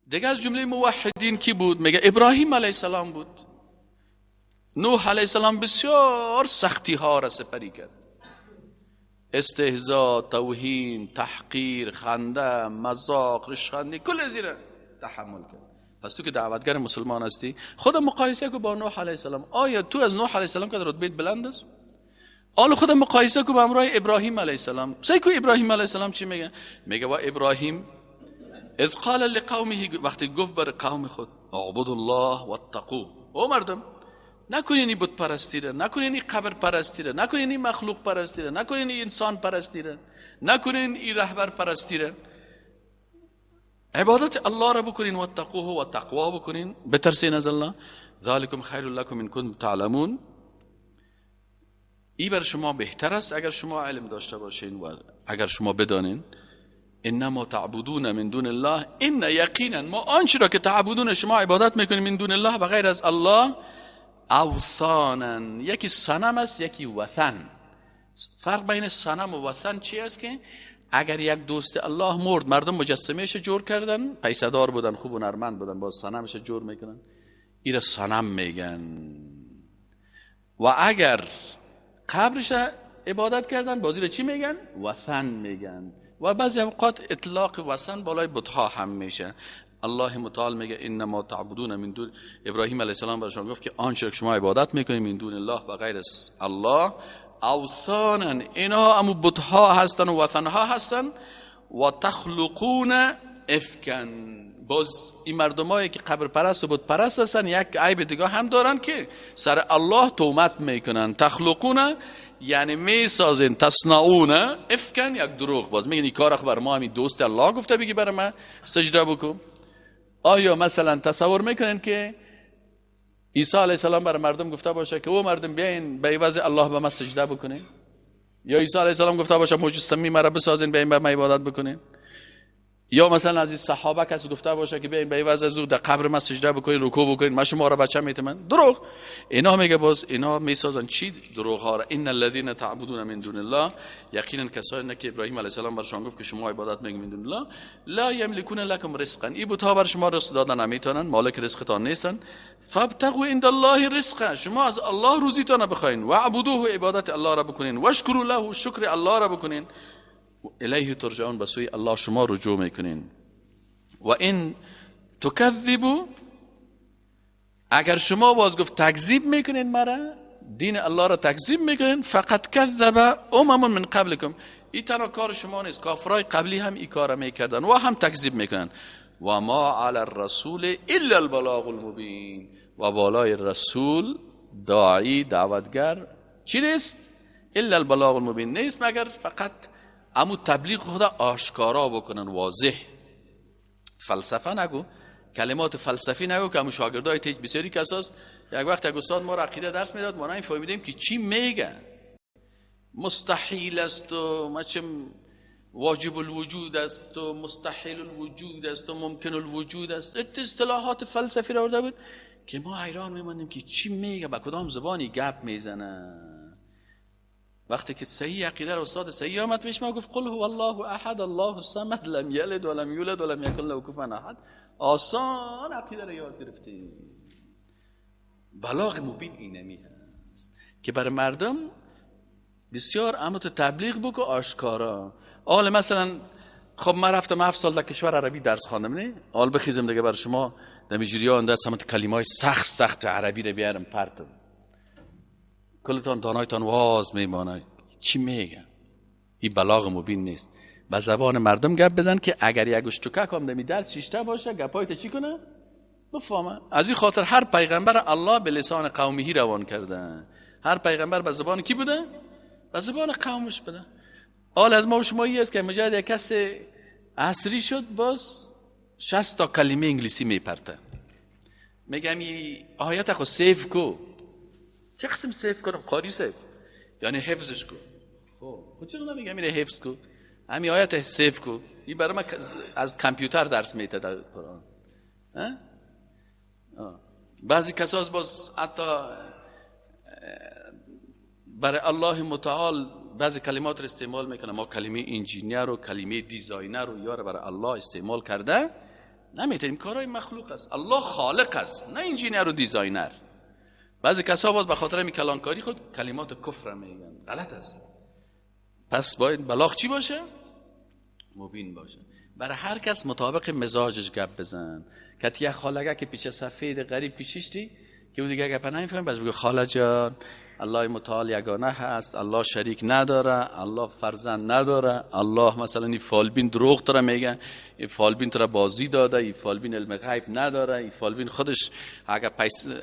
دیگه از جمله موحدین کی بود؟ میگه ابراهیم علیه السلام بود. نوح علیه السلام بسیار سختی ها را سپری کرد، استهزاء، توهین، تحقیر، خنده، مذاق، ریشخندی، کل زیره تحمل کرد. پس تو که دعوتگر مسلمان هستی خود مقایسه کو با نوح علیه السلام. آیا تو از نوح علیه السلام که رتبه بلند است؟ حالا خود مقایسه کو با امرای ابراهیم علیه السلام. سیکو ابراهیم علیه السلام چی میگه؟ میگه و ابراهیم از قال لقومه، وقتی گفت بر قوم خود اعبدوا الله واتقوه، او مردم نکنین این بت پرستی را، نکنین این قبر پرستی را، نکنین این مخلوق پرستی را، نکنین این انسان پرستی را، نکنین این رهبر پرستی را، عبادت الله را بکنین، واتقوه و تقوا بکنین، بترسین از الله، ذالکم خیر لکم ان کنتم تعلمون. این بر شما بهتر است اگر شما علم داشته باشین و اگر شما بدانین. انما تعبدون من دون الله، ان یقینا ما آنچه را که تعبدون شما عبادت میکنیم من دون الله بغیر از الله، اوثانا، یکی صنم است یکی وثن. فرق بین صنم و وثن چی است؟ که اگر یک دوست الله مرد، مردم مجسمهش جور کردن، پیسدار بودن، خوب و نرمند بودن، با صنمش جور میکنن، این را صنم میگن. و اگر قبرش عبادت کردن، بازی را چی میگن؟ وثن میگن. و بعضی اوقات اطلاق وثن بالای بت‌ها هم میشه. الله متعال میگه انما تعبدون من دون، ابراهیم علیه السلام برشان گفت که آنچه که شما عبادت میکنید من دون الله و غیر الله اوثانا، اینها همون بت‌ها هستن و وثن‌ها هستن. و تخلقون افکن، باز این مردمایی که قبر پرست و بت پرست هستن یک عیب دیگه هم دارن که سر الله تهمت میکنن. تخلقون یعنی میسازن، تصنعون افکن، یک دروغ. باز میگن این کار بر ما همین دوست الله گفته بگی برای من سجده بکن. آیا مثلا تصور میکنن که عیسی علیه السلام برای مردم گفته باشه که او مردم بیاین به عوض الله به من سجده بکنین؟ یا عیسی علیه السلام گفته باشه مجسمه مرا بسازین بیاین به من عبادت بکنین؟ یا مثلا از این صحابه کسی گفته باشه که بیاین به عوض از او در قبر من سجده بکنین، رکوع بکنین، من شما را بچه میتونم؟ دروغ. اینا میگه باز اینا میسازن چی؟ دروغ ها را. ان الذين تعبدون من دون الله، یقینا کسانی که ابراهیم علیه السلام برشان گفت که شما عبادت میکنید من دون الله، لا یملکون لكم رزقا، این بت‌ها بر شما رزق دادن نمیتونن، مالک رزقتان نیستن. فابتغوا عند الله رزقا، شما از الله روزیتان بخواین، و عبدوه، عبادت الله را بکنین، واشکروا له، شکر الله را بکنین، الیه ترجعون، به سوی الله شما رجوع میکنین. و این تکذبوا، اگر شما باز گفت تکذیب میکنین مرا، دین الله را تکذیب میکنین، فقط کذب امم من قبلکم، این تنها کار شما نیست، کافرای قبلی هم این کار میکردن و هم تکذیب میکنن. و ما علی الرسول الا البلاغ المبین، و بالای رسول داعی دعوتگر چی نیست؟ الا البلاغ المبین، نیست مگر فقط امو تبلیغ خدا آشکارا بکنن، واضح. فلسفه نگو، کلمات فلسفی نگو که امو شاگردای تیج بسیاری کساست. یک وقت یک استاد ما را عقیده درس میداد، ما نمیفهمیدیم که چی میگن. مستحیل است و مچم واجب الوجود است و مستحیل الوجود است و ممکن الوجود است، اصطلاحات فلسفی را آورده بود که ما حیران میمونیم که چی میگه، با کدام زبانی گپ میزنه. وقتی که صحیح عقیده را استاد صحیح آمد پیش ما، گفت قل هو الله احد الله الصمد لم یلد ولم یولد ولم یکن له کفوا احد. آسان عقیده را یاد گرفتیم. بلاغ مبین اینمی هست که برای مردم بسیار اما تو تبلیغ بکو آشکارا. حالا مثلا خب من رفتم 7 سال در کشور عربی درس خواندم، نه حال بخیزم دیگه برای شما در جریان درس هم کلمات سخت عربی رو بیارم پرتم، کلتان دانایتان واز میمانه چی میگه. این بلاغ مبین نیست. به زبان مردم گپ بزن که اگر یک اشتکک هم دمی درس شیشته باشه گپایت چی کنه بفهمه. از این خاطر هر پیغمبر الله به لسان قومه روان کرده. هر پیغمبر به زبان کی بوده؟ به زبان قومش بوده. حال از ما و شما است که مجرد یک کس عصری شد باز 60 تا کلمه انگلیسی میپرته. میگم این آیت خود سیف کو. چه قسم سیف کنم؟ قاری سیف یعنی حفظش کو. خب چرا نمیگم اینه حفظ کو؟ همین آیت سیف کو. این برای من از کامپیوتر درس میده در قرآن. بعضی کساس باز حتی برای الله متعال بعضی کلمات رو استعمال میکنه. ما کلمه انجینیر و کلمه دیزاینر رو یاره برای الله استعمال کرده. نمیتونیم، کارهای مخلوق است. الله خالق است، نه انجینیر و دیزاینر. بعضی کسا باز به خاطر همین کلانکاری خود کلمات کفر میگن. غلط است. پس باید بلاغ چی باشه؟ مبین باشه. برای هر کس مطابق مزاجش گپ بزن. که یک خالگه که پیچه سفید غریب پیشیشتی که او دیگه گپ نمیفهمه، بس بگه خاله جان الله متعال یگانه هست، الله شریک نداره، الله فرزند نداره، الله مثلا این فالبین دروغ داره میگه، این فالبین تو را بازی داده، این فالبین علم غیب نداره، این فالبین خودش اگر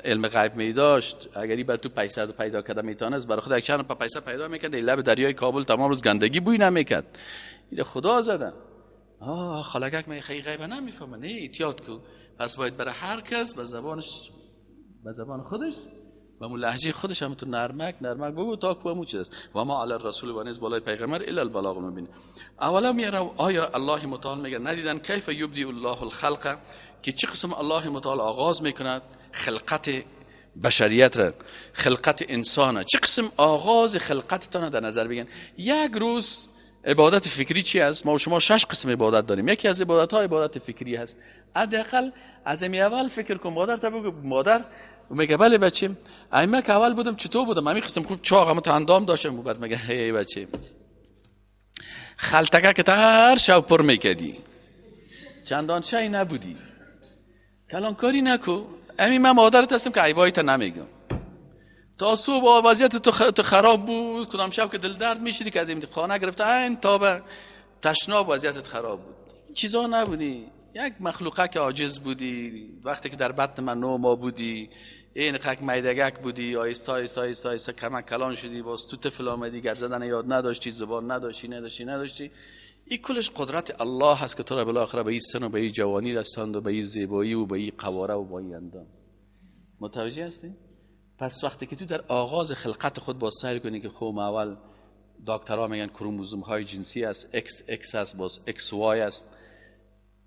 علم غیب می داشت، اگر این بر تو پیسه پیدا کرده میتونست برای خود یک چند پیسه پیدا میکرد، این لب دریای کابل تمام روز گندگی بوی نمیکرد. این خدا زدن. خالگک می خیلی غیب نمیفهمه. نه احتیاط کو. پس باید برای هر کس به زبانش، به زبان خودش و مو لهجه خودش هم تو نرمک بگو تا کومو چیز و ما علی الرسول و نیز بالای پیغمبر الا البلاغ مبین. اولا میره آیا الله متعال میگه ندیدن کیف یبدی الله الخلق، که چه قسم الله متعال آغاز میکند خلقت بشریت را، خلقت انسان، چه قسم آغاز خلقت تا در نظر بگیرن. یک روز عبادت فکری چی است؟ ما و شما 6 قسم عبادت داریم. یکی از عبادت ها عبادت فکری هست. حداقل از امی اول فکر کن. مادر تا بگو مادر میگه بله بچه ایمه که اول بودم چطور بودم، همین قسم خوب چاقم تا اندام داشتم. بعد میگه هی بچه خلطگه که تا هر شب پر میکردی چندان شای نبودی، کلانکاری نکو. همین من مادرت هستم که عیبایت نمیگم. تا صبح وضعیت تو خراب بود، کدام شب که دل درد میشیدی که از این خانه گرفته این تا به تشناب وضعیتت خراب بود. این چیزا نبودی. یک مخلوقه که عاجز بودی. وقتی که در بطن من 9 ماه بودی، این قک میدگک بودی، آیستا آیستا آیستا آیستا کمک کلان شدی، باز تو طفل آمدی، گپ زدن یاد نداشتی، زبان نداشتی. این کلش قدرت الله هست که تو را بالاخره به این سن و به این جوانی رساند و به این زیبایی و به این قواره و به این اندام. متوجه هستی؟ پس وقتی که تو در آغاز خلقت خود با سیر کنی که خوب اول دکترها میگن کروموزوم های جنسی است، X است، باز XY است،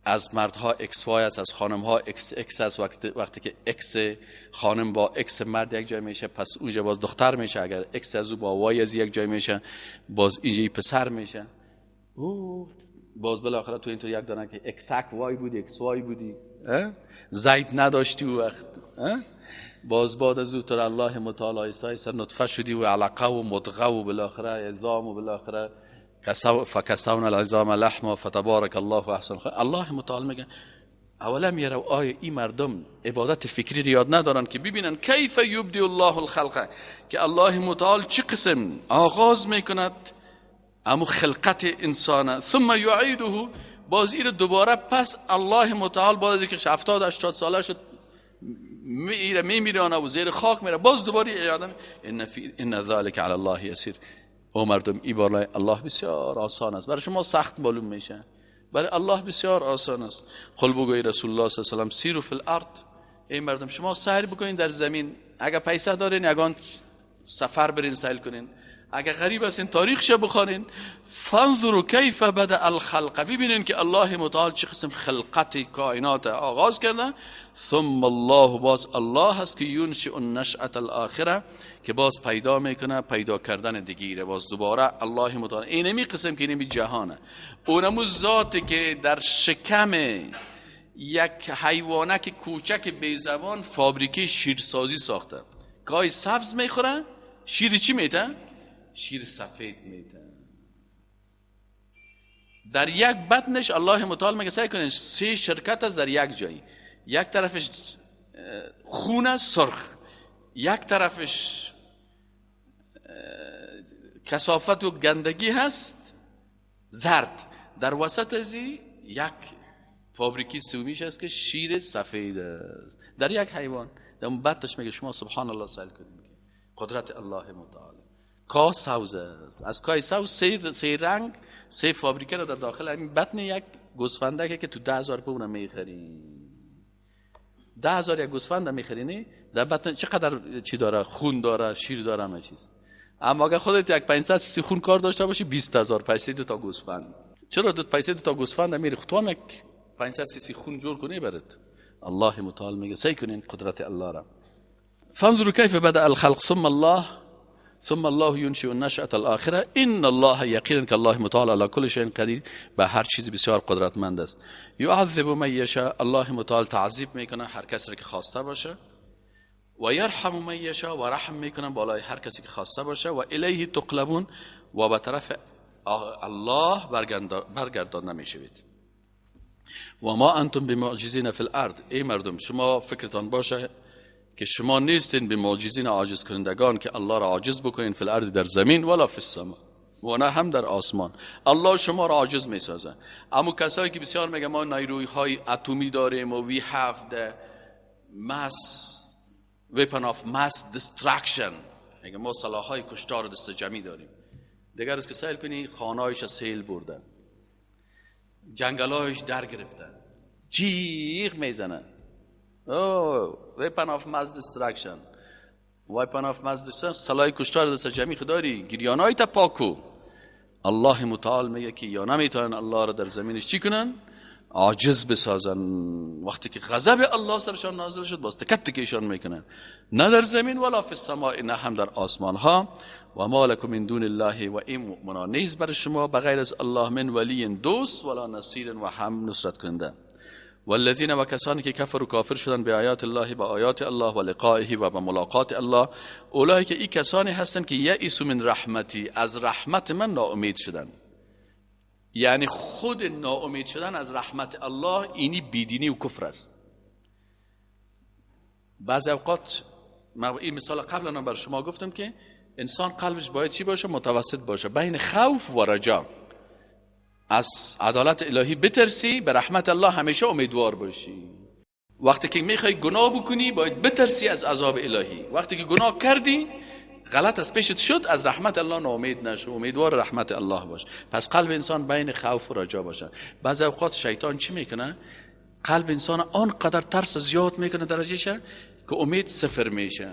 از مردها XY است، از خانمها XX است. وقتی که X خانم با X مرد یک جای میشه، پس اونجا باز دختر میشه. اگر X از او با Y از یک جای میشه، باز اینجا پسر میشه. باز بالاخره تو این تو یک دانه که XY بودی، XY بودی، زید نداشتی و وقت باز بعد از او تو الله متعال ایسا نطفه شدی و علقه و مضغه و بالاخره عظام و بالاخره فکسونا العظام لحما فتبارک الله احسن الخالقین. الله متعال میگه اولا میره آیا این مردم عبادت فکری یاد ندارن که ببینن کیف یبدی الله الخلق، که الله متعال چه قسم آغاز میکند امو خلقت انسان، ثم یعیده، باز این دوباره پس الله متعال بعد که 70-80 ساله شد میمیرانه و زیر خاک میره، باز دوباره اعاده. ان ذلک علی الله یسیر. او مردم این بالای الله بسیار آسان است. برای شما سخت معلوم میشه، برای الله بسیار آسان است. قل بگوی رسول الله صلی الله علیه و سلم سیروا فی الارض، ای مردم شما سیر بکنین در زمین. اگر پیسه دارین یگان سفر برین سیل کنین، اگر غریب هستین تاریخش بخونین. فانظروا کیف بدا الخلق، ببینین که الله متعال چه قسم خلقت کائنات آغاز کرده. ثم الله، باز الله هست که ینشئ النشأة الاخره، که باز پیدا میکنه پیدا کردن دیگیره. باز دوباره الله متعال اینمی قسم که اینمی جهانه. اونمو ذاتی که در شکم یک حیوانک کوچک بیزبان فابریکه شیرسازی ساخته. گاهی سبز میخوره، شیر چی میته؟ شیر سفید میته. در یک بطنش الله متعال میگه سعی کنین 3 شرکت است در یک جایی. یک طرفش خون سرخ، یک طرفش کثافت و گندگی هست زرد، در وسط ازی یک فابریکی سومیش است که شیر سفید است در یک حیوان. در اون بدش میگه شما سبحان الله سایل کنید، قدرت الله متعال. کا سوز است، از کای سوز سه رنگ سه فابریکه رو در داخل همین بطن یک گوسفنده که تو 10,000 پون میخری. 10,000 یک گوسفند میخرینی در بطن چقدر چی داره؟ خون داره، شیر داره، همه چیز. اما اگه خودت یک 500 سی خون کار داشته باشی 20,000 پیسه دو تا گوسفند. چرا دو پیسه دو تا گوسفند میری خودت یک 500 سی خون جور کنی برات؟ الله متعال میگه سعی کنین قدرت الله را. فانظروا كيف بدأ الخلق ثم الله ينشئ النشأة الآخرة ان الله یقینا که الله متعال على كل شيء قدیر، به هر چیزی بسیار قدرتمند است. يعذب من يشاء، الله متعال تعذیب میکنه هر کسی که خواسته باشه. و یرحم من یشاء، و رحم میکنه بالای هر کسی که خواسته باشه. و الیه تقلبون، و به طرف الله برگردانده میشوید. و ما انتم بمعجزین فی الارض، ای مردم شما فکرتان باشه که شما نیستین به معجزین عاجز کنندگان که الله را عاجز بکنین فی الارض در زمین ولا فی السما، و نه هم در آسمان. الله شما را عاجز میسازه. اما کسایی که بسیار میگه ما نیروی های اتمی داریم و we have the weapon of mass destruction، میگه ما سلاح های کشتار دست جمعی داریم. دیگر از که سیل کنی خانهایش سیل بردن، جنگلایش در گرفتن، جیغ میزنه. weapon of mass destruction، weapon of mass destruction، سلاح کشتار دست جمعی خداری گریانای تا پاکو. الله متعال میگه که یا نمیتونن الله را در زمینش چی کنن؟ عاجز بسازن. وقتی که غضب الله سرشان نازل شد باز تکت تکیشان میکنن، نه در زمین ولا فی السماء، نه هم در آسمان ها. و ما لکم من دون الله، و این مؤمنان نیست بر شما بغیر از الله من ولی دوست ولا نصیر، و هم نصرت کننده. والذین، و کسانی که کفر و کافر شدن به آیات الله، با آیات الله و لقائه و به ملاقات الله، اولئک که این کسانی هستند که یئسوا من رحمتی، از رحمت من ناامید شدن. یعنی خود ناامید شدن از رحمت الله اینی بیدینی و کفر است. بعضی اوقات من این مثال قبلا بر شما گفتم که انسان قلبش باید چی باشه؟ متوسط باشه بین خوف و رجا. از عدالت الهی بترسی، به رحمت الله همیشه امیدوار باشی. وقتی که میخوای گناه بکنی باید بترسی از عذاب الهی. وقتی که گناه کردی غلط از پیشت شد، از رحمت الله ناامید نشو، امیدوار رحمت الله باش. پس قلب انسان بین خوف و رجا باشه. بعضی اوقات شیطان چی میکنه؟ قلب انسان آنقدر ترس زیاد میکنه درجهشه که امید صفر میشه.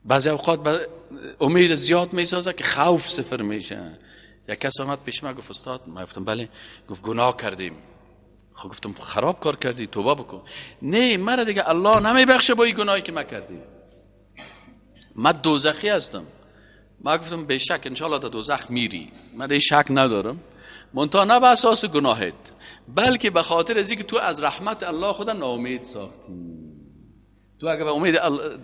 بعضی اوقات امید زیاد میسازه که خوف صفر میشه. یک کس آمد پیش من گفت استاد، من گفتم بله. گفت گناه کردیم. خب گفتم خراب کار کردی، توبه بکن. نه مرا دیگه الله نمیبخشه با این گناهی که من کردیم. من دوزخی هستم. من گفتم به شک انشالله تا دوزخ میری، من دیگه شک ندارم، منتها نه به اساس گناهت بلکه به خاطر از اینکه تو از رحمت الله خود ناامید ساختی. تو اگه به امید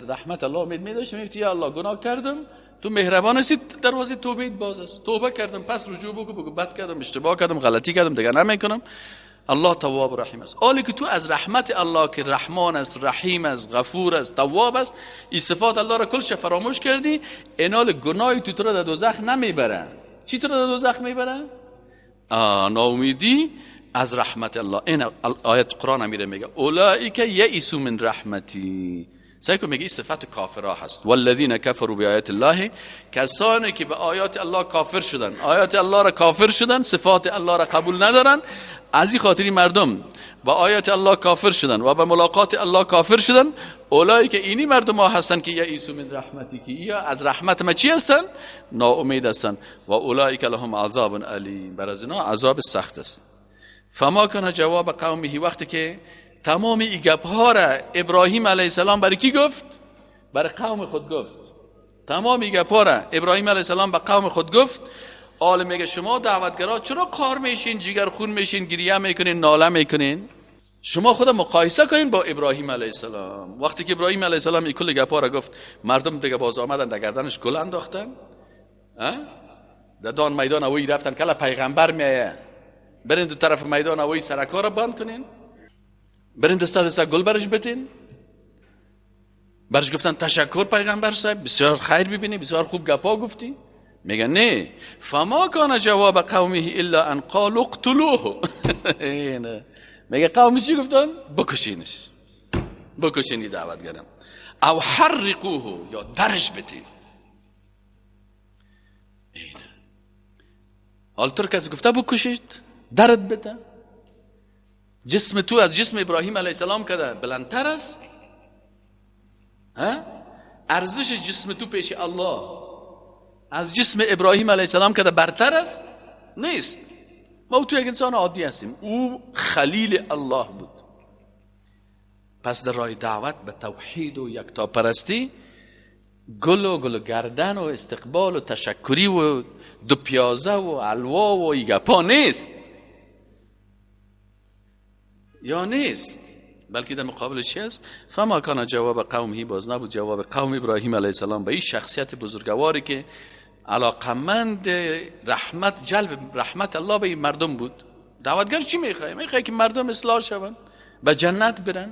رحمت الله امید می‌داشتی میگفتی یا الله گناه کردم، تو مهربان هستی، دروازه توبه باز است، توبه کردم پس رجوع بگو بد کردم، اشتباه کردم، غلطی کردم، دیگه نمیکنم. الله تواب و رحیم است. حالی که تو از رحمت الله که رحمان است، رحیم است، غفور است، تواب است، این صفات الله را کلش فراموش کردی، اینال گناهی تو را در دوزخ نمیبره. چی تو را در دوزخ میبره؟ ناامیدی از رحمت الله. این آیت قرآن میره میگه اولئک یئسوا من رحمتی. سعی میگه این صفت کافرها هست. والذین کفروا بآیات الله، کسانی که به آیات الله کافر شدن، آیات الله را کافر شدن، صفات الله را قبول ندارن، از این خاطری مردم با آیات الله کافر شدن و به ملاقات الله کافر شدن، اولئک اینی مردم ها هستن که یئسوا من رحمتی، که یا از رحمت ما چی هستن؟ ناامید هستن. و اولئک لهم عذاب علیم، بر از اینا عذاب سخت است. فما کان جواب قومه، وقتی که تمام این گپ‌ها را ابراهیم علیه السلام برای کی گفت؟ برای قوم خود گفت. تمام این گپ‌ها را ابراهیم علیه السلام به قوم خود گفت. حالا میگه شما دعوتگرا چرا قار میشین، جیگر خون میشین، گریه میکنین، ناله میکنین؟ شما خود مقایسه کنین با ابراهیم علیه السلام. وقتی که ابراهیم علیه السلام این کل گپ‌ها را گفت، مردم دیگه باز آمدن در گردنش گل انداختن، در دان میدان اوی رفتن کلا پیغمبر میایه، برین دو طرف میدان اوی سرکا را بند کنین، برین دستا گل برش بتین، برش گفتن تشکر پیغمبر صاحب، بسیار خیر ببینی، بسیار خوب گپا گفتی. میگه نه، فما کان جواب قومه الا ان قالوا اقتلوه. میگه قومش چی گفتن؟ بکشینش، بکشینی دعوتگرم، او حرقوه، یا درش بتین. حال تو کسی گفته بکشید، درد بده؟ جسم تو از جسم ابراهیم علیه السلام کده بلندتر است؟ ارزش جسم تو پیش الله از جسم ابراهیم علیه السلام کده برتر است؟ نیست. ما تو یک انسان عادی هستیم، او خلیل الله بود. پس در راه دعوت به توحید و یکتاپرستی گل و گردن و استقبال و تشکری و دو پیازه و حلوا و ایگپا نیست، یا نیست، بلکه در مقابل چی است؟ فما کان جواب قومه، باز نبود جواب قوم ابراهیم علیه السلام به این شخصیت بزرگواری که علاقمند رحمت، جلب رحمت الله به این مردم بود. دعوتگر چی میخواه؟ میخواه که مردم اصلاح شوند، به جنت برن.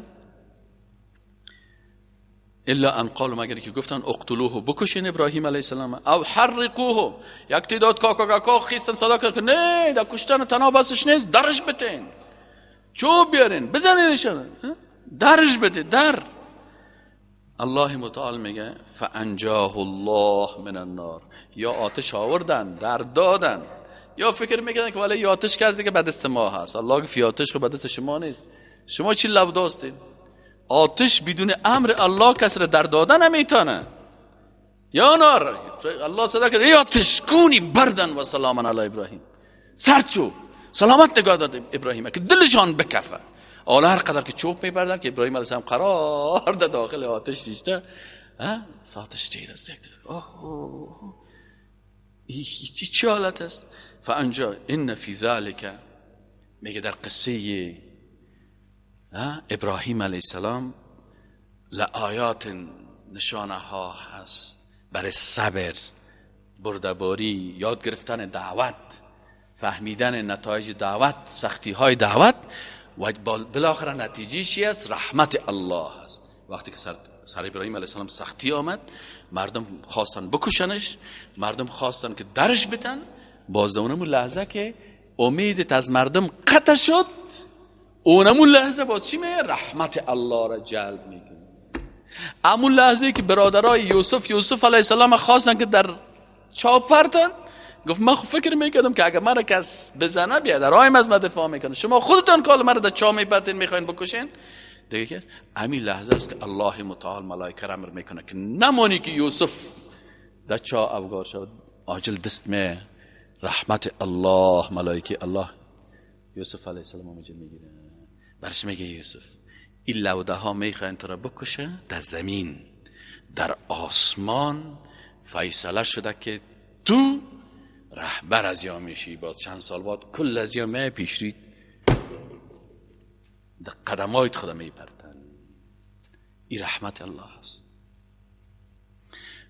الا ان قالوا، مگر که گفتن اقتلوه، بکشین ابراهیم علیه السلام، او حرقوه، یک تعداد کاکا خیستن صدا کرد که نه، در کشتن تنها بسش نیست، درش بتین، چوب بیارین بزنینش، درش بده در. الله متعال میگه فانجاه الله من النار، یا آتش آوردن در دادن، یا فکر میکنن که ولی آتش کسی که به دست ما هست. الله که فی آتش که به دست شما نیست، شما چی لو داستین؟ آتش بدون امر الله کسی را در دادن نمیتونه. یا نار، الله صدا کرد ای آتش کونی بردن و سلاما علی ابراهیم، سرچو سلامت نگاه داد ابراهیم که دلشان بکفه. حالا هر قدر که چوب میبردن که ابراهیم علیه السلام قرار ده داخل آتش ریشته، ساتش تیر از یک دفعه. چی حالت است؟ فانجا ان فی ذلک، میگه در قصه ابراهیم علیه السلام لآیات، نشانه ها هست برای صبر، بردباری، یاد گرفتن دعوت، فهمیدن نتایج دعوت، سختی های دعوت، و بالاخره نتیجه چی است؟ رحمت الله است. وقتی که سر ابراهیم علیه السلام سختی آمد، مردم خواستن بکشنش، مردم خواستن که درش بتن، باز اونمون لحظه که امیدت از مردم قطع شد، اونمون لحظه باز چی میگه؟ رحمت الله را جلب میکنه. همون لحظه که برادرای یوسف علیه السلام خواستن که در چاه پرتن، گفت من فکر میکردم که اگر مرا کس بزنه بیاد رایم از من دفاع میکنه، شما خودتان کال مرا در چاه میپرتین میخواین بکشین. دیگه که همین لحظه است که الله متعال ملائکه را امر میکنه که نمانی که یوسف در چاه افگار شد، عاجل دست می رحمت الله، ملائکه الله یوسف علیه السلام اونجا میگیره، برش میگه یوسف این لوده ها میخواین تو را بکشه، در زمین در آسمان فیصله شده که تو رهبر از یا میشی، باز چند سال بعد کل از یا می پیشرید در قدمایت خدا میپرتن. این رحمت الله هست.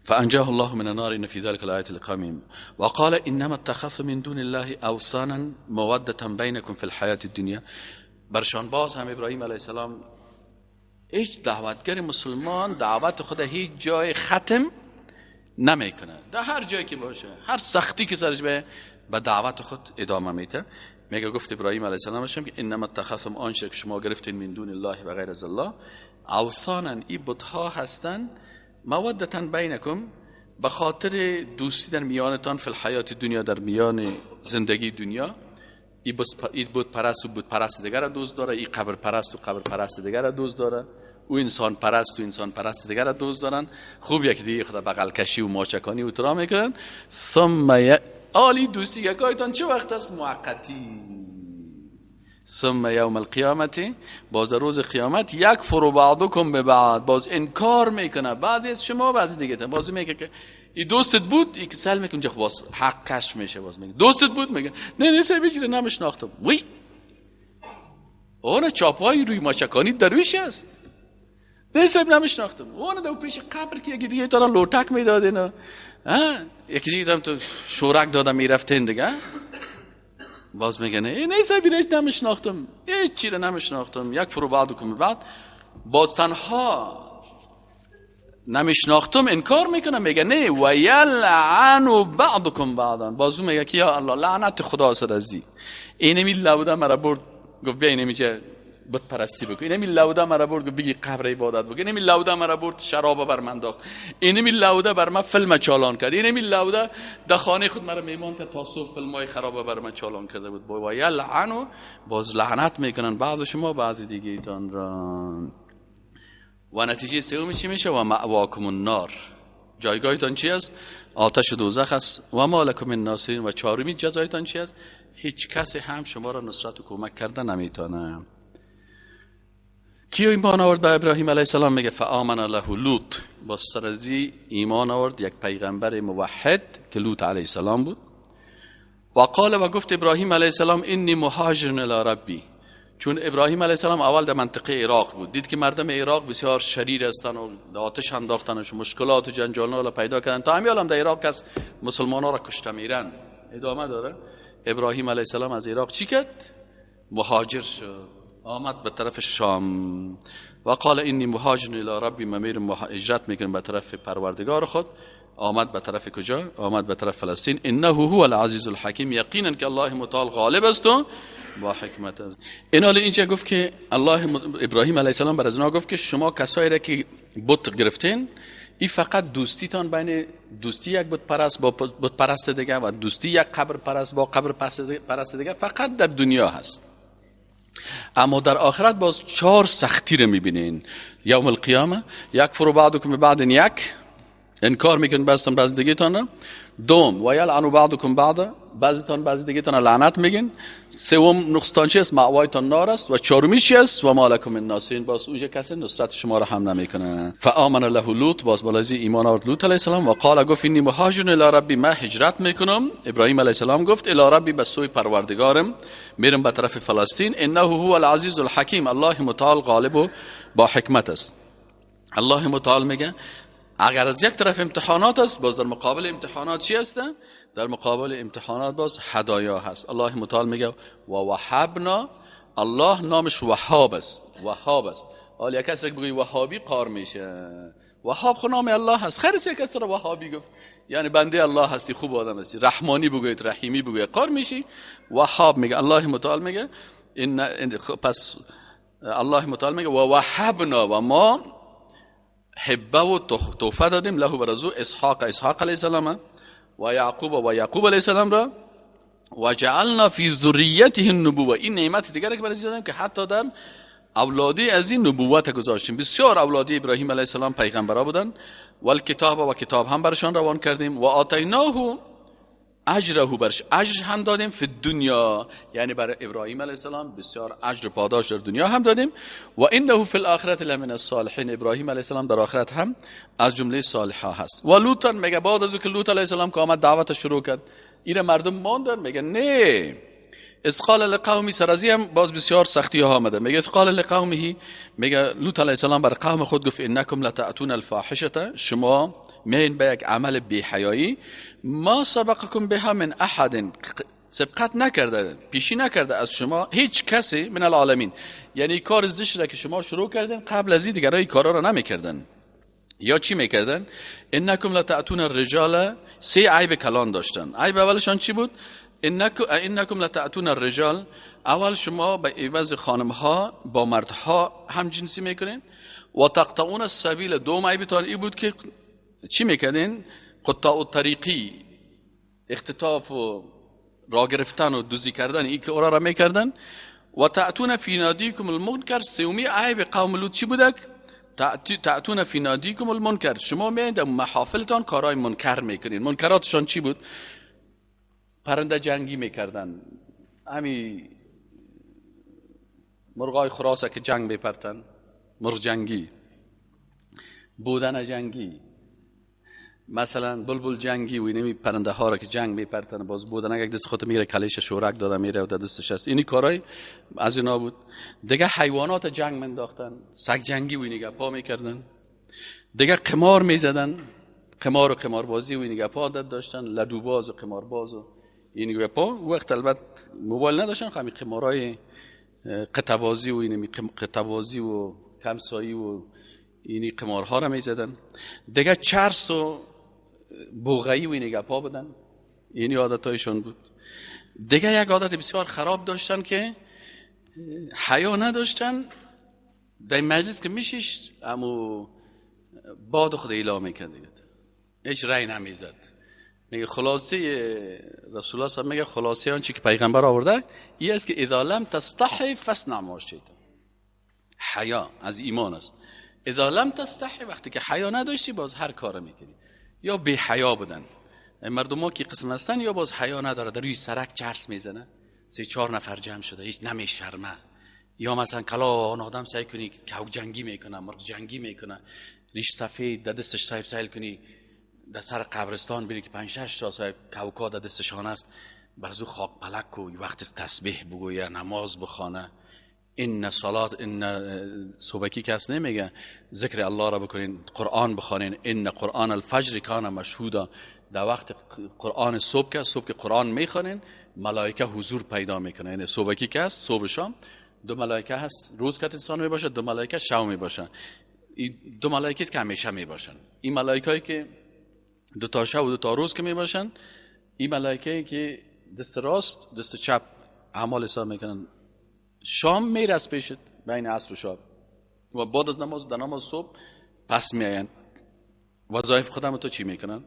فانجاه الله من النار ان في ذلك الآية لقوم وقال انما اتخذتم من دون الله اوثانا موده بينكم في الحياة الدنيا. برشان باز هم ابراهیم علیه السلام هیچ دعوتگر مسلمان دعوت خدا هیچ جای ختم نمیکنه، در هر جایی که باشه، هر سختی که سرش به دعوت خود ادامه میده. میگه گفت ابراهیم علیه السلام که انما اتخذتم آنچه که شما گرفتین من دون الله و غیر از الله اوثانا، این بت‌ها هستن، مودتا بینکم، به خاطر دوستی در میانتان، فی الحیات دنیا، در میان زندگی دنیا. این بود پرست و بود پرست دیگر را دوست داره، این قبر پرست و قبر پرست دیگر را دوست داره، او انسان پرست و انسان پرست دیگر را دوست دارن. خوب یکی دیگه خدا بغل کشی و ماچکانی و ترا میکنن. ثم عالی دوستی یکایتان چه وقت است؟ موقتی. ثم یوم القیامت، باز روز قیامت، یکفر بعضکم ببعض، باز انکار میکنه بعضی از شما بعضی دیگه تا، باز میگه که این دوستت بود، این که سل میکنه باز حق کشف میشه، باز میگه دوستت بود، میگه نه سبی چیزی نمیشناختم. وی اون چاپای روی ماچکانی درویش است، نه سبی نمیشناختم. اون دو پیش قبر که یکی دیگه تا لوٹک میدادین، یکی دیگه هم تو شورک دادم میرفتین دیگه، باز میگه نه سبی نمیشناختم، هیچ چیزی نمیشناختم. یک فرو بعدکم بعد، باز تنها نمیشناختم انکار میکنه، میگه نه و یلعن بعضکم بعضا، بازو میگه که یا الله لعنت خدا سر ازی. اینمی لوده مرا برد گفت بیا اینمی که بت پرستی بکن، اینمی لوده مرا برد گفت بگی قبر عبادت بکن، اینمی لوده مرا برد شراب بر من داخت، اینمی لوده بر من فیلم چالان کرد، اینمی لوده در خانه خود مرا میمان که تا صبح فیلمای خراب بر من چالان کرده بود. و یلعنو باز لعنت میکنن بعض شما بعض دیگه ایتان را. و نتیجه سومی چی میشه؟ و مأواکم النار، جایگاهتان چی است؟ آتش دوزخ است. و ما لکم من ناصرین، و چهارمی جزایتان چی است؟ هیچ کسی هم شما را نصرت و کمک کرده نمیتونه. کی ایمان آورد به ابراهیم علیه السلام؟ میگه فآمن له لوط، با سرزی ایمان آورد یک پیغمبر موحد که لوط علیه السلام بود. و قال، و گفت ابراهیم علیه السلام انی مهاجر الی ربی، چون ابراهیم علیه السلام اول در منطقه عراق بود، دید که مردم عراق بسیار شریر هستن و آتش انداختنش و مشکلات و جنجال پیدا کردن، تا همین الان در عراق از مسلمان ها را کشته میرن ادامه داره. ابراهیم علیه السلام از عراق چی کرد؟ مهاجر شد، آمد به طرف شام. و قال انی مهاجر الی ربی، من میرم هجرت میکنم به طرف پروردگار خود. آمد به طرف کجا؟ آمد به طرف فلسطین. انه هو العزیز الحکیم، یقینا که الله متعال غالب است و با حکمت است. این حال اینجا گفت که الله ابراهیم علیه السلام بر از اونا گفت که شما کسایی را که بت گرفتین، این فقط دوستیتان بین دوستی یک بت پرست با بت پرست دیگه و دوستی یک قبر پرست با قبر پرست دیگه فقط در دنیا هست. اما در آخرت باز 4 سختی رو میبینین. یوم القیامه یکفر بعضکم ببعض، یک انکار میکنن بعض دیگه‌تان. دوم و یلعنوا بعضکم بعضا، بعضیتان بعضی دیگه‌تان لعنت میگن. سوم نقصان چی است؟ مأوایتان نار است. و چهارمی چی است؟ و ما لکم من ناصرین، باز اونجا کسی نصرت شما را هم نمیکنه. فآمن له لوط، باز بالازی ایمان آورد لوط علیه السلام. و قال، گفت انی مهاجر الی ربی، من هجرت میکنم. ابراهیم علیه السلام گفت الی ربی، به سوی پروردگارم میرم به طرف فلسطین. انه هو العزیز الحکیم، الله متعال غالب و با حکمت است. الله متعال میگه اگر از یک طرف امتحانات است، باز در مقابل امتحانات چی هست؟ در مقابل امتحانات باز هدایا هست. الله متعال میگه و وهبنا، الله نامش وهاب است، وهاب است. حالا یک کسی بگوی وهابی قار میشه، وهاب خود نام الله هست. خیر است یک کسی را وهابی گفت، یعنی بنده الله هستی، خوب آدم هستی. رحمانی بگوید، رحیمی بگوید، قار میشی. وهاب میگه الله متعال میگه پس الله متعال میگه و وهبنا، و ما حبه و توفه دادیم له برزو اسحاق علیه السلام و یعقوب علیه السلام را. و جعلنا فی ذریته النبوه، این نعمت دیگر که برای دادیم که حتی در اولادی از این نبوت گذاشتیم. بسیار اولادی ابراهیم علیه السلام پیغمبرا بودن. و الکتاب، و کتاب هم برشان روان کردیم. و آتیناه اجره، برش اجر هم دادیم فی دنیا، یعنی برای ابراهیم علیه السلام بسیار اجر پاداش در دنیا هم دادیم. و انه فی الاخره لمن الصالحین، ابراهیم علیه السلام در آخرت هم از جمله صالحا هست. و لوط میگه بعد از اینکه لوط علیه السلام که آمد دعوت شروع کرد، این مردم ماندن، میگه نه. اذ قال لقومی، سرازی هم باز بسیار سختی ها آمده. میگه اذ قال لقومه، میگه لوط علیه السلام بر قوم خود گفت انکم لتأتون الفاحشه، شما میین به یک عمل بی حیایی، ما سبقکم بها من احد، سبقت نکرده، پیشی نکرده از شما هیچ کسی من العالمین. یعنی کار زشت را که شما شروع کردن قبل از این دیگرای کارا را نمیکردن. یا چی میکردن؟ انکم لتأتون الرجال، 3 عیب کلان داشتن. عیب اولشان چی بود؟ انکم لتأتون الرجال، اول شما به عوض خانم ها با مردها هم جنسی میکنین. و تقطعون السبیل، دوم عیبتان این بود که چی میکردین؟ قطاع الطریقی، اختطاف و راه گرفتن و دزدی کردن، این که اورا را میکردن. و تأتون فی نادیکم المنکر، سومی عیب قوم لوط چی بود؟ تأتون فی نادیکم المنکر، شما میایین در محافلتان کارهای منکر میکنین. منکراتشان چی بود؟ پرنده جنگی میکردن، همین مرغای خراسه که جنگ میپرتن، مرغ جنگی، بودن جنگی، مثلا بلبل جنگی و اینمی پرنده ها را که جنگ میپرتن، باز بودن یک دست خود میره کلیش شورک داده میره و دستش هست. اینی کارای از اینا بود. دیگه حیوانات جنگ منداختن، سگ جنگی و اینی گپا میکردن. دیگه قمار میزدن، قمار و قماربازی و اینی گپا عادت داشتن، لدوباز و قمارباز و اینی گپا. وقت البته موبایل نداشتن، همین قمارای قطعه‌بازی و اینمی قطعه‌بازی و کمسایی و اینی قمارها را میزدن. دیگه چرس و بوغایی و اینی گپا بودن، اینی عادتایشون بود. دیگه یک عادت بسیار خراب داشتن که حیا نداشتن. در مجلس که میشیش امو باد خود اعلام میکرد دیگه، هیچ رأی نمیزد. میگه خلاصه رسول الله میگه خلاصه آنچه که پیغمبر آورده این است که اذا لم تستحی فاصنع ما شئت. حیا از ایمان است. اذا لم تستحی، وقتی که حیا نداشتی باز هر کار میکنی. یا بی حیا بودن مردم ها که قسم هستن، یا باز حیا نداره، در روی سرک چرس میزنه، 3-4 نفر جمع شده هیچ نمیشرمه. یا مثلا کلا آدم سعی کنی کوک جنگی میکنه، مرغ جنگی میکنه، ریش سفید در دستش صاحب سیل کنی، در سر قبرستان بری که 5-6 تا صاحب کوکا در دستشان است، برزو خاک پلک و وقت تسبیح بگویه، نماز بخونه. این صلات، این صبحی کس نمیگه ذکر الله را بکنین، قرآن بخونین. این قرآن الفجر کان مشهودا، در وقت قرآن صبح که قرآن میخونین ملائکه حضور پیدا میکنه. یعنی صبحی که است، صبح شام 2 ملائکه هست، روز که انسان میباشه 2 ملائکه شب میباشن. این 2 ملائکه است که همیشه میباشن. این ملائکه‌ای که 2 تا شب و 2 تا روز که میباشن، این ملائکه‌ای که دست راست دست چپ اعمال حساب میکنن. شام میرس پیشت بین عصر و شب و بعد از نماز در نماز صبح پس میاین. وظایف خودم تو چی میکنن؟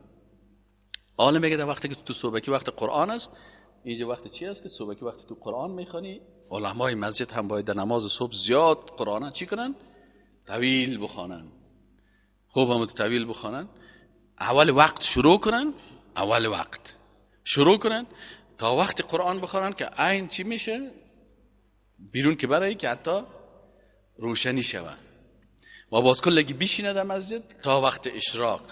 عالم میگه در وقتی که تو صبحی وقت قرآن است، اینجا وقت چی است که صبحی وقتی تو قرآن میخونی. علمای مسجد هم باید در نماز صبح زیاد قرآن چی کنن؟ طویل بخونن. خوب هم طویل بخونن. اول وقت شروع کنن تا وقت قرآن بخونن که عین چی میشه بیرون، که برای که حتی روشنی شود. و باز کلگی بیشینه در مسجد تا وقت اشراق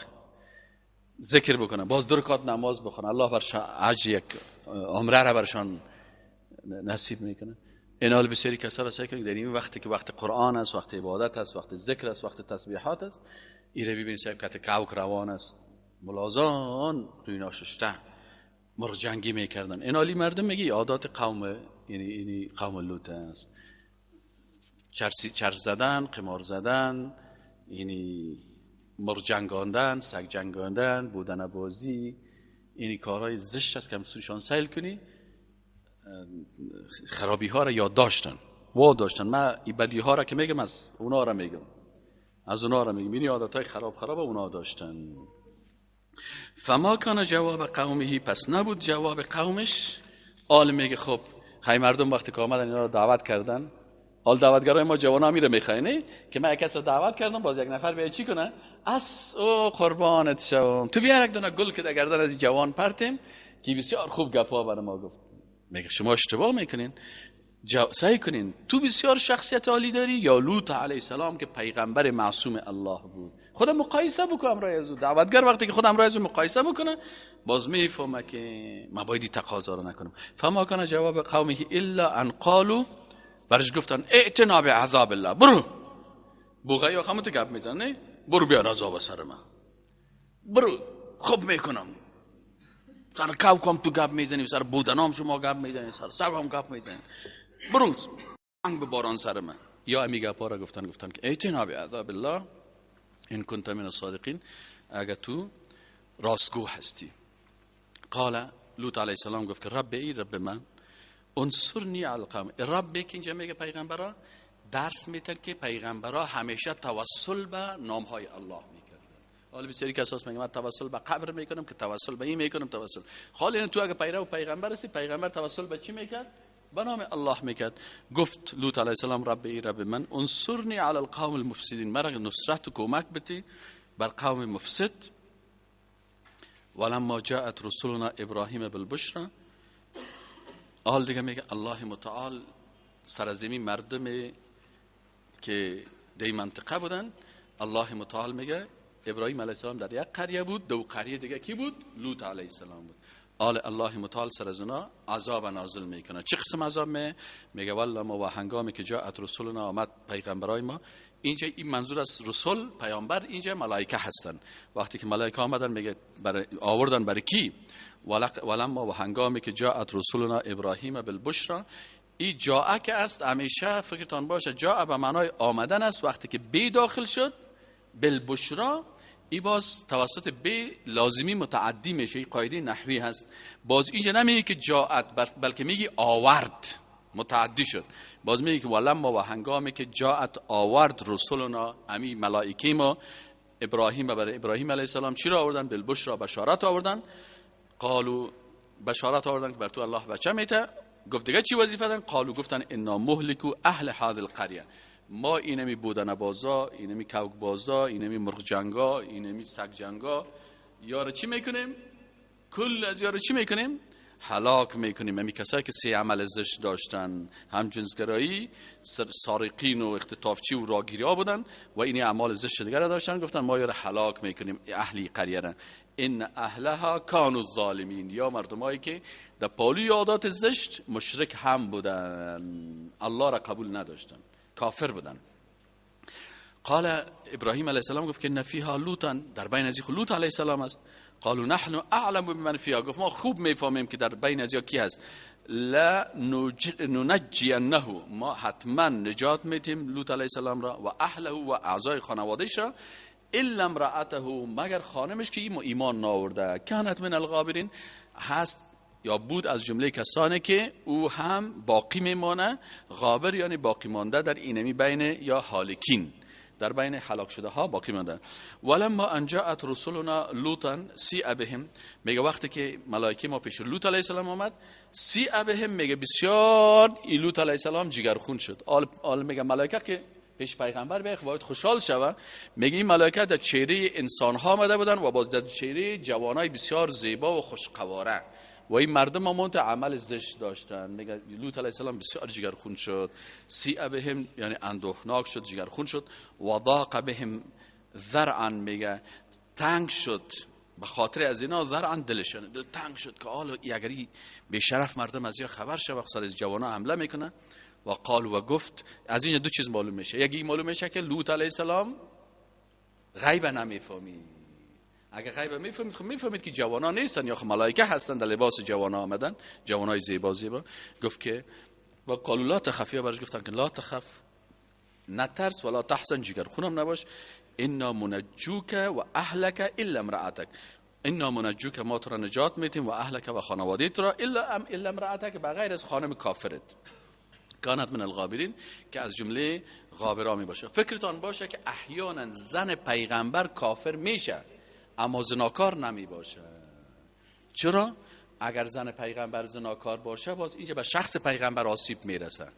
ذکر بکنن، باز 2 رکعت نماز بخونن. الله برشان عجل یک عمره را برشان نصیب میکنه. این حال بسیاری کسا را سعی کنید در این وقتی که وقت قرآن است، وقت عبادت است، وقت ذکر است، وقت تسبیحات است، این را ببینید سعی کنید کوک روان است، ملازان روی ناششته مرغ جنگی میکردن. این حالی مردم میگی عادات قوم، یعنی قوم لوط است. چرس زدن، قمار زدن، یعنی مرغ جنگاندن، سگ جنگاندن، بودن بازی، یعنی کارهای زشت است که همسونشان سیل کنی. خرابی ها را یاد داشتن، من این بدی ها را که میگم از اونا را میگم، یعنی عادتهای خراب اونا داشتن. فما کان جواب قومه، پس نبود جواب قومش. عالم میگه خب خیلی مردم وقتی که آمدن اینا رو دعوت کردن، حال دعوتگرای ما جوانا میره میخواینه که من یک کس رو دعوت کردم، باز یک نفر بیاید چی کنه؟ او قربانت شوم، تو بیا یک دونه گل که در گردن از جوان پرتیم که بسیار خوب گپا برای ما گفت. میگه شما اشتباه میکنین، سعی کنین تو بسیار شخصیت عالی داری، یا لوط علیه السلام که پیغمبر معصوم الله بود. خودم مقایسه بکنم رای از دعوتگر وقتی که خودم رای از مقایسه بکنه باز میفهمه که ما باید تقاضا رو نکنم. فما کان جواب قومه الا ان قالوا، برش گفتن ائتنا بعذاب الله، برو بوغایی و خمت گپ میزنه، برو بیار عذاب سر من، برو خوب میکنم، سر کوکم تو گپ میزنی، سر بودنام شما گپ میزنی، سر سرم گپ میزنی، برو انگ بباران سر من. یا امی گپا را گفتن که ائتنا بعذاب الله ان کنت من الصادقین، اگر تو راستگو هستی. قال لوط علیه السلام گفت که رب من انصرنی علی القوم. رب که اینجا میگه پیغمبرا درس میتن که پیغمبرا همیشه توسل به نامهای الله میکردن. حالا بسیاری که اساس میگه من توسل به قبر میکنم، که توسل به این میکنم، توسل خالی تو اگه پیرو پیغمبر هستی، پیغمبر توسل به چی میکرد؟ به نام الله میکرد. گفت لوط علیه السلام رب من انصرنی علی القوم المفسدین، مرا نصرت و کمک بده بر قوم مفسد. ولما جاءت رسولنا ابراهیم بالبشرى، حال دیگه میگه الله متعال سرزمین مردم که در منطقه بودن، الله متعال میگه ابراهیم علیه السلام در یک قریه بود، 2 قریه دیگه کی بود؟ لوط علیه السلام بود. الله متعال سر از اینا عذاب نازل میکنه. چه قسم عذاب میگه والله و هنگامی که جاءت رسولنا، آمد پیغمبرای ما. اینجا این منظور از رسول پیامبر اینجا ملائکه هستن. وقتی که ملائکه آمدن میگه آوردن برای کی؟ ولما و هنگامی که جاءت رسولنا ابراهیم بالبشرى. این جاء که است همیشه فکرتان باشه جاء به معنای آمدن است. وقتی که بی داخل شد بالبشرا ای باز توسط به لازمی متعدی میشه، این قاعده نحوی هست. باز اینجا نمیگه که جاءت، بلکه میگی آورد، متعدی شد. باز میگه که ولما و هنگامی که جاءت آورد رسولنا، امی ملائکه ما ابراهیم برای ابراهیم علیه السلام چی را آوردن؟ بالبشرا، بشارت آوردن. قالو، بشارت آوردن که بر تو الله بچه میته. گفت دیگه چی وظیفه دارن؟ قالو، گفتن انا مهلکو اهل هذه القريه، ما اینمی بودن بازا، اینمی کوک بازا، اینمی مرغ جنگا، اینمی سگ جنگا یارو چی میکنیم؟ کل از یارو چی میکنیم؟ هلاک میکنیم. همی کسایی که 3 عمل زشت داشتن، هم جنسگرایی، سارقین و اختطافچی و راگیری ها بودن و این اعمال زشت دیگر داشتن، گفتن ما یارو هلاک میکنیم. اهلی قریه را ان اهلها کانوا ظالمین، یا مردمایی که در پالوی عادات زشت مشرک هم بودن، الله را قبول نداشتن، کافر بودن. قال ابراهیم علیه السلام گفت که نفیها لوطا، در بین از لوط علیه السلام است. قالوا نحن اعلم بمن فيها، گفت ما خوب میفهمیم که در بین از کی هست. لا ننجینه، ما حتما نجات میتیم لوط علیه السلام را و اهله و اعضای خانواده‌اش را، الا امرأته، مگر خانمش که ایمان ناورده، کانت من الغابرین، هست یا بود از جمله کسانی که او هم باقی میمانه. غابر یعنی باقی مانده در اینمی بین، یا هالکین، در بین هلاک شده ها باقی مانده. ولما ان جاءت رسولنا لوطا سیء بهم، میگه وقتی که ملائکه ما پیش لوط علیه السلام آمد، سیء بهم میگه بسیار لوط علیه السلام جگرخون شد. آل میگه ملائکه که پیش پیغمبر بیاید باید خوشحال شوه، میگه این ملائکه در چهره انسان ها آمده بودن و باز در چهره جوانای بسیار زیبا و خوشقواره و این مردم مونت عمل زشت داشتن. میگه لوط علیه السلام بسیار جگرخون شد. سیء بهم یعنی اندوهناک شد، جگرخون شد. و ضاق بهم ذرعا، میگه تنگ شد به خاطر از اینا، ذرعا دلشون دل تنگ شد که حالا اگری به شرف مردم از یا خبر شه وقت سر از جوانا حمله میکنه. و قال و گفت، از این دو چیز معلوم میشه. یکی معلوم میشه که لوط علیه السلام غیب نمیفهمی. اگه غیب میفهمید خب میفهمید که جوانا نیستن یا خب ملائکه هستن در لباس جوانا آمدن، جوانای زیبا زیبا. گفت که و قالوا لا تخف، یا برش گفتن که لا تخف، نترس، ولا تحزن، جگرخونم نباش. انا منجوک و اهلک الا امرأتک، انا منجوک، ما تو را نجات میتیم، و اهلک و خانواده‌ت را، الا امرأتک، بغیر از خانم کافرت، کانت من الغابرین، که از جمله غابرا می باشه. فکرتان باشه که احیانا زن پیغمبر کافر میشه اما زناکار نمی باشه. چرا؟ اگر زن پیغمبر زناکار باشه باز اینجا به شخص پیغمبر آسیب میرسه،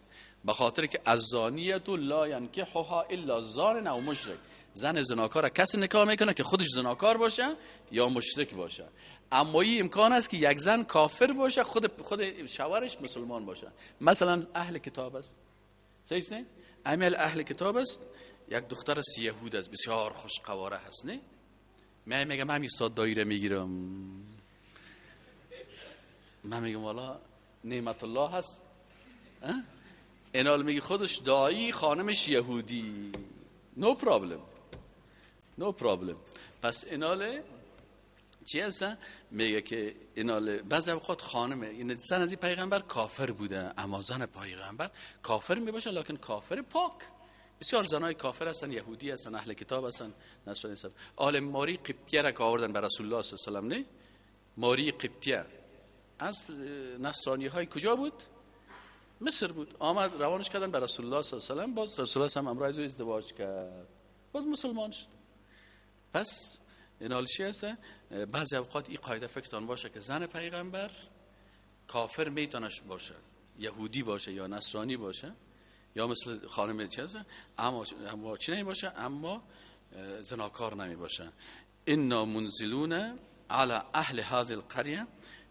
به خاطر که الزانیة لا ینکحها الا زان او مشرک، زن زناکار کسی نکاح میکنه که خودش زناکار باشه یا مشرک باشه. اما این امکان است که یک زن کافر باشه خود شوهرش مسلمان باشه. مثلا اهل کتاب است، صحیح نه؟ امیل اهل کتاب است، یک دختر است یهود است، بسیار خوشقواره هست، نه؟ من میگم من استاد دایره میگیرم، من میگم والا نعمت الله هست، اینال میگه خودش دایی، خانمش یهودی، نو پرابلم. پس ایناله چی هستن؟ میگه که ایناله بعضی اوقات خانم این زن از پیغمبر کافر بوده اما زن پیغمبر کافر میباشه، لکن کافر پاک. بسیار زنای کافر هستن، یهودی هستن، اهل کتاب هستن، نصرانی هستن. آل ماری قبطیه را که آوردن بر رسول الله صلی الله علیه و سلم، نه؟ ماری قبطیه از نصرانی های کجا بود؟ مصر بود. آمد روانش کردن بر رسول الله صلی الله علیه و سلم، باز رسول الله هم امرای زو ازدواج کرد، باز مسلمان شد. پس این حال چی هسته؟ بعضی اوقات این قاعده فکرتان باشه که زن پیغمبر کافر میتونش باشه، یهودی باشه یا نصرانی باشه یا مثل خانم چی هسته، اما چی نمی باشه، اما زناکار نمی باشه. انا منزلون علی اهل هذه القريه،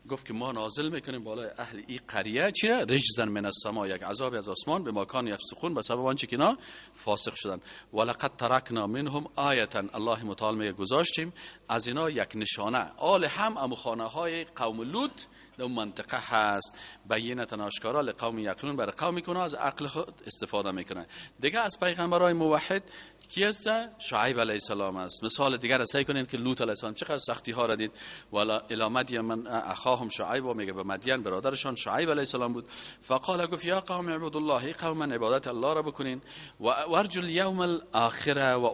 گفت که ما نازل میکنیم بالای اهل این قریه چیه؟ رجزا من السما، یک عذاب از آسمان، به مکان یفسقون، به سبب آنچه که اینا فاسق شدن. ولقد ترکنا منهم آیه، الله متعال میگه گذاشتیم از اینا یک نشانه. آل هم خانه های قوم لوط در اون منطقه هست، بینه آشکارا لقوم یعقلون، برای قومی که از عقل خود استفاده میکنن. دیگه از پیغمبرای موحد کی است؟ شعیب علیه السلام است. مثال دیگر سعی کنین که لوط علیه السلام چقدر سختی ها را دید. والا الی مدین من اخاهم شعیب، و میگه به مدین برادرشان شعیب علیه السلام بود. فقال گفت یا قوم اعبدوا الله، قوم عبادت الله را بکنین و ارجو الیوم الاخره، و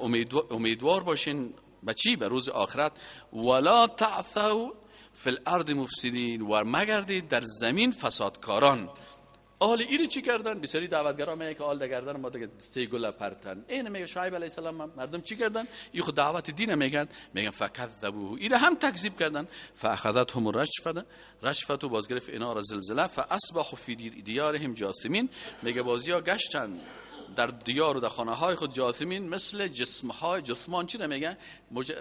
امیدوار باشین به چی؟ به روز آخرت. ولا تعثوا فی الارض مفسدین، و مگردید در زمین فسادکاران. آل ایری چی کردن؟ بسیاری دعوتگرا میگه که آل دگردن ما دیگه دسته گل پرتن. این میگه شعیب علیه السلام مردم چی کردن؟ این خود دعوت دین میگن فکذبوه، این هم تکذیب کردن. فاخذتهم رجفه، و باز گرفت اینا را زلزله. فاصبحوا فی دیارهم جاثمین، میگه بازیا گشتن در دیار و در خانه های خود جاثمین، مثل جسمان چی نمیگن؟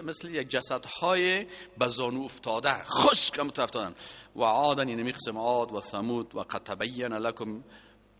مثل یک جسدهای بزانو افتاده، خشک افتادن. و عادن، یعنی قسم عاد و ثمود، و قد تبین لکم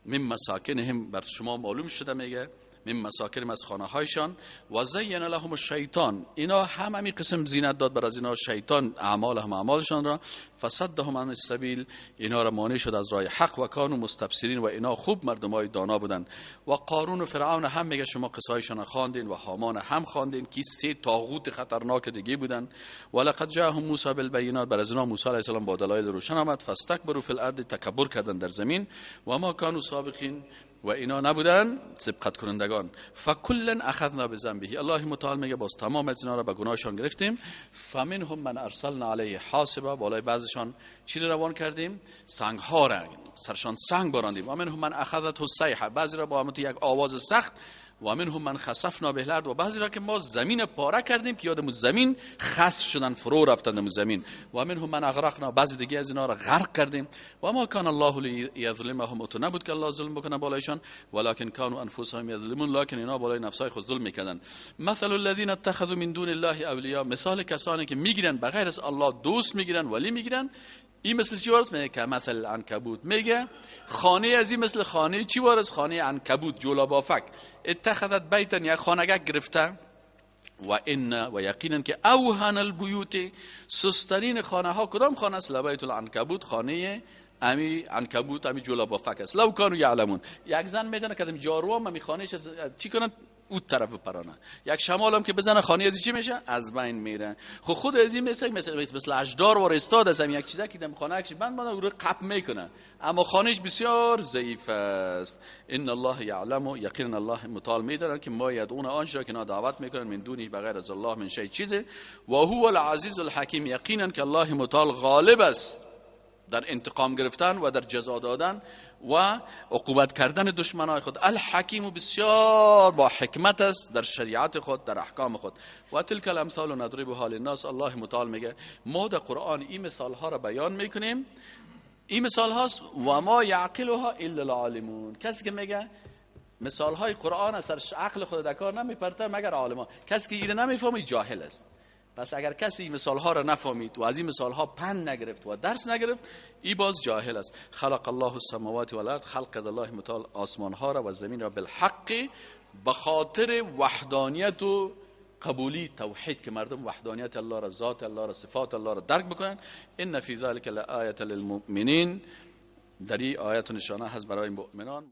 من مساکنهم، بر شما معلوم شده میگه من مساکنهم، از خانه هایشان. و زین لهم الشیطان، اینا همین قسم زینت داد بر از اینا شیطان اعمالشان را. فصدهم عن السبیل، اینا را مانع شد از راه حق. و کانوا مستبصرین، و اینا خوب مردمای دانا بودن. و قارون و فرعون هم میگه شما قصایشان خواندین، و هامان هم خواندین که سه طاغوت خطرناک دیگه بودن. ولقد جاءهم موسی بالبینات، بر از اینا موسی علیه السلام با دلایل روشن آمد. فاستکبروا فی الارض، تکبر کردن در زمین. و ما کانوا سابقین، و اینا نبودن سبقت کنندگان. فکلا اخذنا بذنبه، الله متعال میگه باز تمام از اینا را به گناهشان گرفتیم. فمنهم من ارسلنا علیه حاصبا، بالای بعضشان چی روان کردیم؟ سنگ ها را، سرشان سنگ باراندیم. و منهم من اخذته الصیحه، بعضی را با همت یک آواز سخت. و منهم من خسفنا به الارض، و بعضی را که ما زمین پاره کردیم که یادمون زمین خسف شدن، فرو رفتن در زمین. و منهم من اغرقنا، بعضی دیگه از اینا را غرق کردیم. و ما کان الله لیظلمهم، تو نبود که الله ظلم بکنه بالایشان، ولکن کانوا انفسهم یظلمون، لکن اینا بالای نفسای خود ظلم میکردن. مثل الذين اتخذوا من دون الله اولیاء، مثال کسانی که میگیرن بغیر از الله دوست میگیرن، ولی میگیرن. این مثل چی وارد میگه؟ که مثل عنکبوت، میگه خانه از این مثل خانه چی وارد؟ خانه عنکبوت، جولابافک. اتخذت بیتا، یک خانه گرفته. و یقینا که اوهن البیوت، سسترین خانه ها کدام خانه است؟ لبیت العنکبوت، خانه امی عنکبوت، امی جولابافک است. لو کانوا یعلمون، یک زن میتونه که جارو هم می خانه چی کنن؟ اون طرف پرانه. یک شمال هم که بزنه خانه ازی چی میشه؟ از بین میره. خود ازی مثل اجدار وار استاد از یک چیزا که دم خانه اکش بند او رو قپ میکنه، اما خانهش بسیار ضعیف است. ان الله یعلم، یقینا الله متعال میدونه که ما یدعون آنچه که دعوت میکنن من دونی بغیر از الله من شیء چیزه. و هو العزیز الحکیم، یقینا که الله متعال غالب است در انتقام گرفتن و در جزا دادن و عقوبت کردن دشمنای خود. الحکیم، بسیار با حکمت است در شریعت خود، در احکام خود. و تلک الامثال نضربها للناس، الله متعال میگه ما در قرآن این مثال ها را بیان میکنیم. این مثال هاست و ما یعقلها الا العالمون، کسی که میگه مثال های قرآن اثر عقل خود در کار نمیپرته مگر عالمان. کسی که این نمیفهمه جاهل است. پس اگر کسی این مثال ها را نفهمید و از این مثال ها پند نگرفت و درس نگرفت، این باز جاهل است. خلق الله السماوات والارض، خلق الله متعال آسمان ها را و زمین را بالحق، به خاطر وحدانیت و قبولی توحید، که مردم وحدانیت الله را، ذات الله را، صفات الله را درک بکنن. ان فی ذلک لآیه للمؤمنین، در این آیت نشانه هست برای مؤمنان.